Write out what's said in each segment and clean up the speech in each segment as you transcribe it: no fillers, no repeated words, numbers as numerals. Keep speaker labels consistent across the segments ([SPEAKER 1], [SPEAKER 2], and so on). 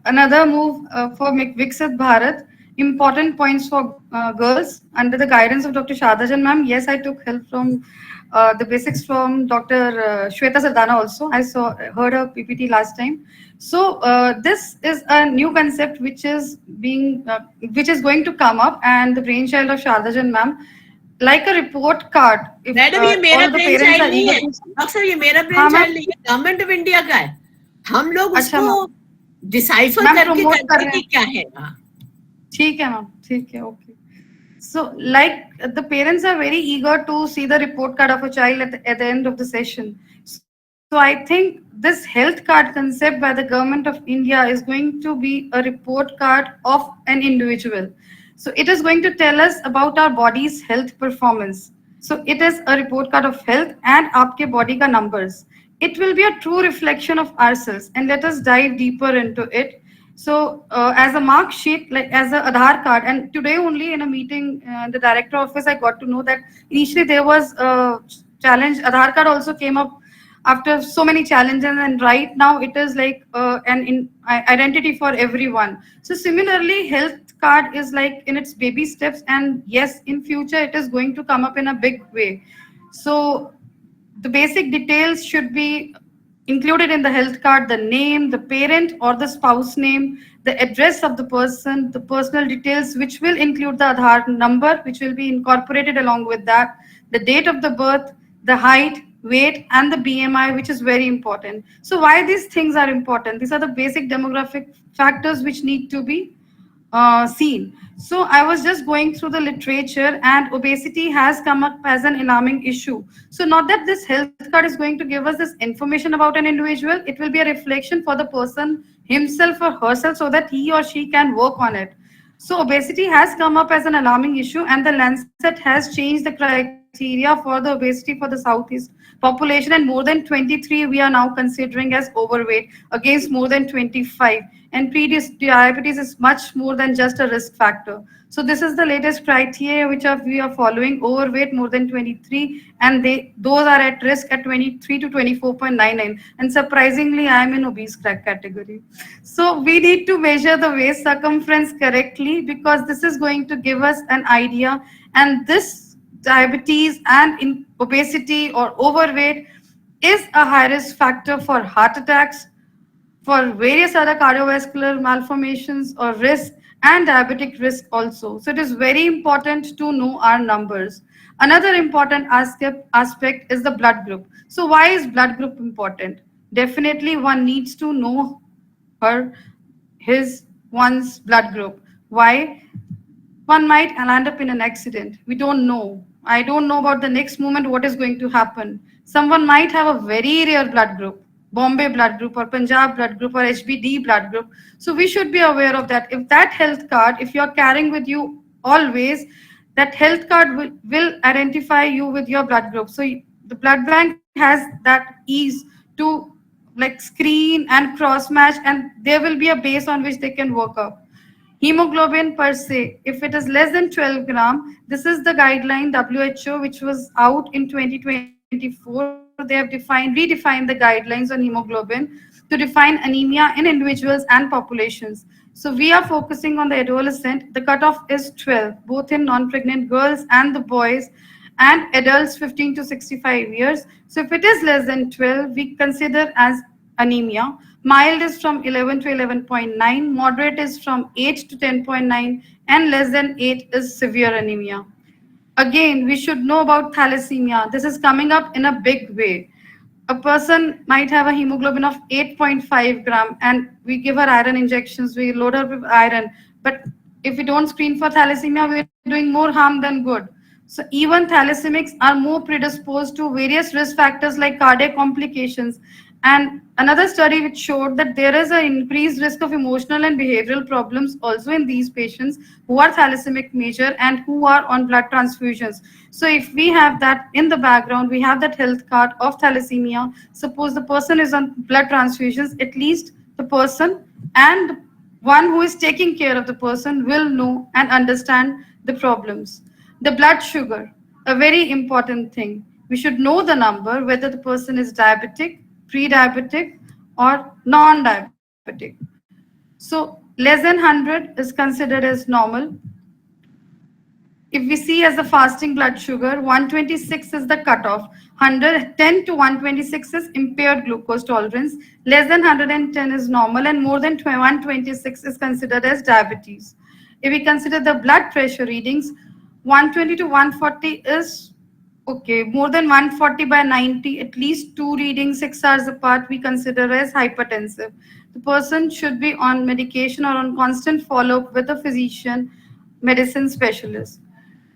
[SPEAKER 1] another move for Viksit Bharat, important points for girls under the guidance of Dr. Shadajan ma'am. Yes, I took help from the basics from Dr. Shweta Sardana also. I heard her PPT last time. So this is a new concept which is going to come up, and the brainchild of Shadajan ma'am, like a report card. If
[SPEAKER 2] madam ये
[SPEAKER 1] all
[SPEAKER 2] मेरा
[SPEAKER 1] of the
[SPEAKER 2] brain
[SPEAKER 1] parents
[SPEAKER 2] child
[SPEAKER 1] are
[SPEAKER 2] नहीं
[SPEAKER 1] eager
[SPEAKER 2] है,
[SPEAKER 1] to,
[SPEAKER 2] अक्सर ये मेरा brain
[SPEAKER 1] हाँ ma'am,
[SPEAKER 2] child नहीं है, गवर्नमेंट ऑफ इंडिया का है। हम लोग
[SPEAKER 1] अच्छा
[SPEAKER 2] उसको
[SPEAKER 1] मैम,
[SPEAKER 2] डिसाइफर
[SPEAKER 1] मैम
[SPEAKER 2] करके
[SPEAKER 1] प्रमोट कर
[SPEAKER 2] करते
[SPEAKER 1] रहे
[SPEAKER 2] कि
[SPEAKER 1] हैं,
[SPEAKER 2] क्या है। हाँ,
[SPEAKER 1] ठीक है मैम, ठीक है, okay. So, like the parents are very eager to see the report card of a child at the end of the session. So, I think this health card concept by the government of India is going to be a report card of an individual. So, it is going to tell us about our body's health performance. So, it is a report card of health and आपके body का numbers. It will be a true reflection of ourselves, and let us dive deeper into it. So, as a mark sheet, like as a Aadhaar card, and today only in a meeting, the director office, I got to know that initially there was a challenge. Aadhaar card also came up after so many challenges, and right now it is like identity for everyone. So, similarly, health card is like in its baby steps, and yes, in future it is going to come up in a big way. So, the basic details should be included in the health card: the name, the parent or the spouse name, the address of the person, the personal details, which will include the Aadhaar number, which will be incorporated along with that, the date of the birth, the height, weight, and the BMI, which is very important. So, why these things are important? These are the basic demographic factors which need to be seen. So I was just going through the literature, and obesity has come up as an alarming issue. So not that this health card is going to give us this information about an individual, it will be a reflection for the person himself or herself so that he or she can work on it. So obesity has come up as an alarming issue, and the Lancet has changed the criteria for the obesity for the Southeast population, and more than 23 we are now considering as overweight against more than 25. And pre-diabetes is much more than just a risk factor. So this is the latest criteria which we are following: overweight more than 23, and those are at risk at 23 to 24.99. And surprisingly, I am in obese crack category. So we need to measure the waist circumference correctly, because this is going to give us an idea. And this diabetes and in obesity or overweight is a high risk factor for heart attacks, for various other cardiovascular malformations or risk, and diabetic risk also. So it is very important to know our numbers. Another important aspect is the blood group. So why is blood group important? Definitely one needs to know her one's blood group. Why? One might land up in an accident. We don't know. I don't know about the next moment what is going to happen. Someone might have a very rare blood group, Bombay blood group or Punjab blood group or HBD blood group. So we should be aware of that. If that health card, if you're carrying with you always, that health card will identify you with your blood group. So the blood bank has that ease to like screen and cross match, and there will be a base on which they can work up. Hemoglobin per se, if it is less than 12 gram, this is the guideline WHO which was out in 2024. They have redefined the guidelines on hemoglobin to define anemia in individuals and populations. So we are focusing on the adolescent. The cutoff is 12, both in non-pregnant girls and the boys, and adults 15 to 65 years. So if it is less than 12, we consider as anemia. Mild is from 11 to 11.9, moderate is from 8 to 10.9, and less than 8 is severe anemia. Again, we should know about thalassemia. This is coming up in a big way. A person might have a hemoglobin of 8.5 gram, and we give her iron injections, we load her with iron. But if we don't screen for thalassemia, we're doing more harm than good. So even thalassemics are more predisposed to various risk factors like cardiac complications. And another study which showed that there is an increased risk of emotional and behavioral problems also in these patients who are thalassemic major and who are on blood transfusions. So if we have that in the background, we have that health card of thalassemia. Suppose the person is on blood transfusions, at least the person and one who is taking care of the person will know and understand the problems. The blood sugar, a very important thing. We should know the number, whether the person is diabetic, pre-diabetic, or non-diabetic. So less than 100 is considered as normal. If we see as the fasting blood sugar, 126 is the cutoff. 110 to 126 is impaired glucose tolerance. Less than 110 is normal, and more than 126 is considered as diabetes. If we consider the blood pressure readings, 120 to 140 is okay. More than 140 by 90, at least two readings 6 hours apart, we consider as hypertensive. The person should be on medication or on constant follow up with a physician, medicine specialist.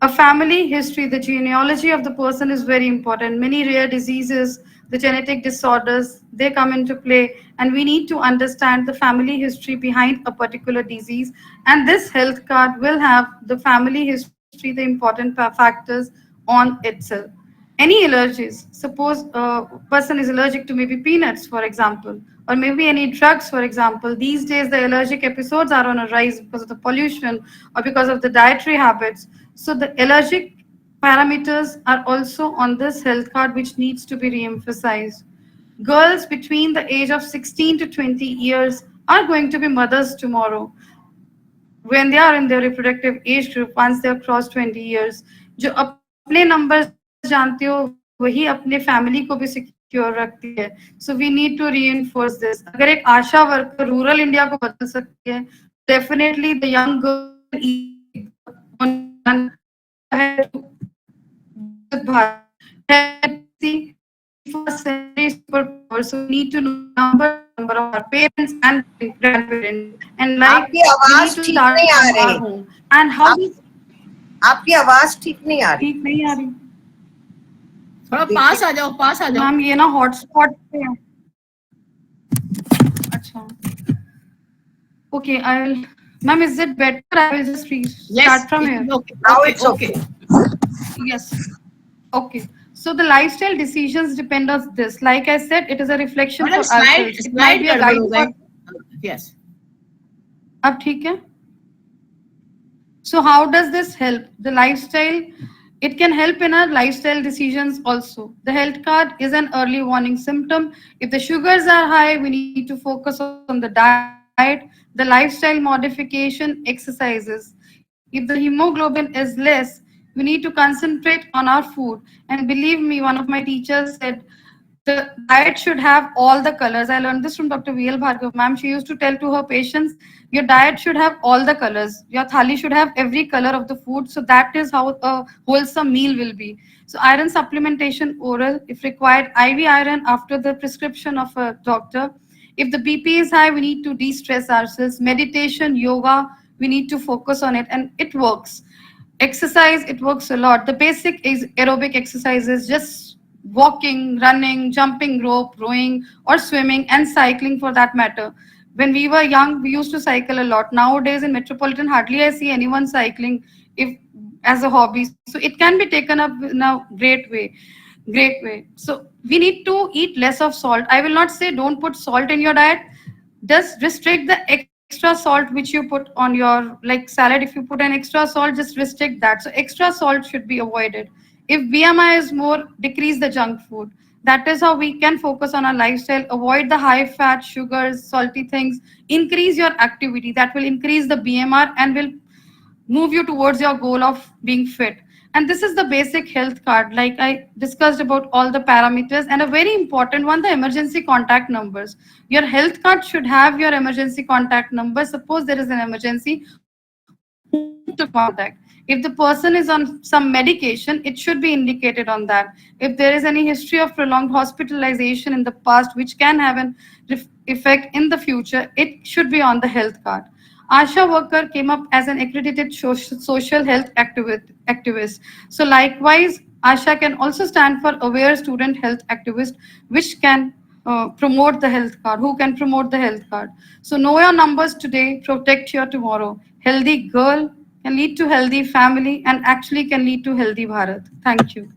[SPEAKER 1] A family history, the genealogy of the person is very important. Many rare diseases, the genetic disorders, they come into play, and we need to understand the family history behind a particular disease. And this health card will have the family history, the important factors on itself. Any allergies, suppose a person is allergic to maybe peanuts, for example, or maybe any drugs, for example. These days the allergic episodes are on a rise because of the pollution or because of the dietary habits. So the allergic parameters are also on this health card, which needs to be re-emphasized. Girls between the age of 16 to 20 years are going to be mothers tomorrow when they are in their reproductive age group, once they have crossed 20 years. जो अपने numbers जानते हो वही अपने family को भी secure रखती है. So we need to reinforce this. अगर एक आशा वर्कर रूरल इंडिया को बदल सकती है, definitely the young girl can easily be the one who go ahead to Viksit Bharat. Healthy 21st century superpower. So we need to know the number of our parents and grandparents. And like
[SPEAKER 3] आपकी
[SPEAKER 1] we need
[SPEAKER 3] आवाज
[SPEAKER 1] to
[SPEAKER 3] ठीक
[SPEAKER 1] start
[SPEAKER 3] नहीं आ
[SPEAKER 1] from our
[SPEAKER 3] रही।
[SPEAKER 1] home. And how
[SPEAKER 3] आप,
[SPEAKER 1] we
[SPEAKER 3] आपकी आवाज ठीक नहीं आ रही।
[SPEAKER 1] ठीक नहीं आ रही
[SPEAKER 2] थोड़ा
[SPEAKER 3] देखिए।
[SPEAKER 2] पास आ जाओ, पास आ जाओ।
[SPEAKER 1] मैम, ये ना हॉटस्पॉट पे है. अच्छा, okay, I will. Ma'am, is it better? I will just
[SPEAKER 2] Yes,
[SPEAKER 1] start from
[SPEAKER 2] it
[SPEAKER 1] here.
[SPEAKER 2] is okay.
[SPEAKER 3] Now
[SPEAKER 2] Okay,
[SPEAKER 3] it's
[SPEAKER 2] okay.
[SPEAKER 1] Yes. Okay. So the lifestyle decisions depend on this. Like I said, it is a reflection
[SPEAKER 2] madam
[SPEAKER 1] for ourselves. It might
[SPEAKER 2] slide
[SPEAKER 1] be a
[SPEAKER 2] गड़बड़
[SPEAKER 1] guide
[SPEAKER 2] हो
[SPEAKER 1] for.
[SPEAKER 2] गए। Yes,
[SPEAKER 1] अब ठीक है? So how does this help? The lifestyle, it can help in our lifestyle decisions also. The health card is an early warning symptom. If the sugars are high, we need to focus on the diet, the lifestyle modification, exercises. If the hemoglobin is less, we need to concentrate on our food. And believe me, one of my teachers said the diet should have all the colors. I learned this from Dr. VL Bhargav, ma'am. She used to tell to her patients, your diet should have all the colors. Your thali should have every color of the food. So that is how a wholesome meal will be. So iron supplementation oral, if required, IV iron after the prescription of a doctor. If the BP is high, we need to de-stress ourselves. Meditation, yoga, we need to focus on it, and it works. Exercise, it works a lot. The basic is aerobic exercises, just walking, running, jumping rope, rowing, or swimming, and cycling for that matter. When we were young, we used to cycle a lot. Nowadays in metropolitan, hardly I see anyone cycling if as a hobby. So it can be taken up in a great way. Great way. So we need to eat less of salt. I will not say don't put salt in your diet. Just restrict the extra salt which you put on your like salad. If you put an extra salt, just restrict that. So extra salt should be avoided. If BMI is more, decrease the junk food. That is how we can focus on our lifestyle. Avoid the high fat, sugars, salty things. Increase your activity. That will increase the BMR and will move you towards your goal of being fit. And this is the basic health card. Like I discussed about all the parameters, and a very important one, the emergency contact numbers. Your health card should have your emergency contact number. Suppose there is an emergency, whom to contact. If the person is on some medication, it should be indicated on that. If there is any history of prolonged hospitalization in the past, which can have an effect in the future, it should be on the health card. Asha worker came up as an accredited social health activist. So likewise, Asha can also stand for aware student health activist, which can promote the health card, who can promote the health card. So know your numbers today, protect your tomorrow. Healthy girl can lead to healthy family and actually can lead to healthy Bharat. Thank you.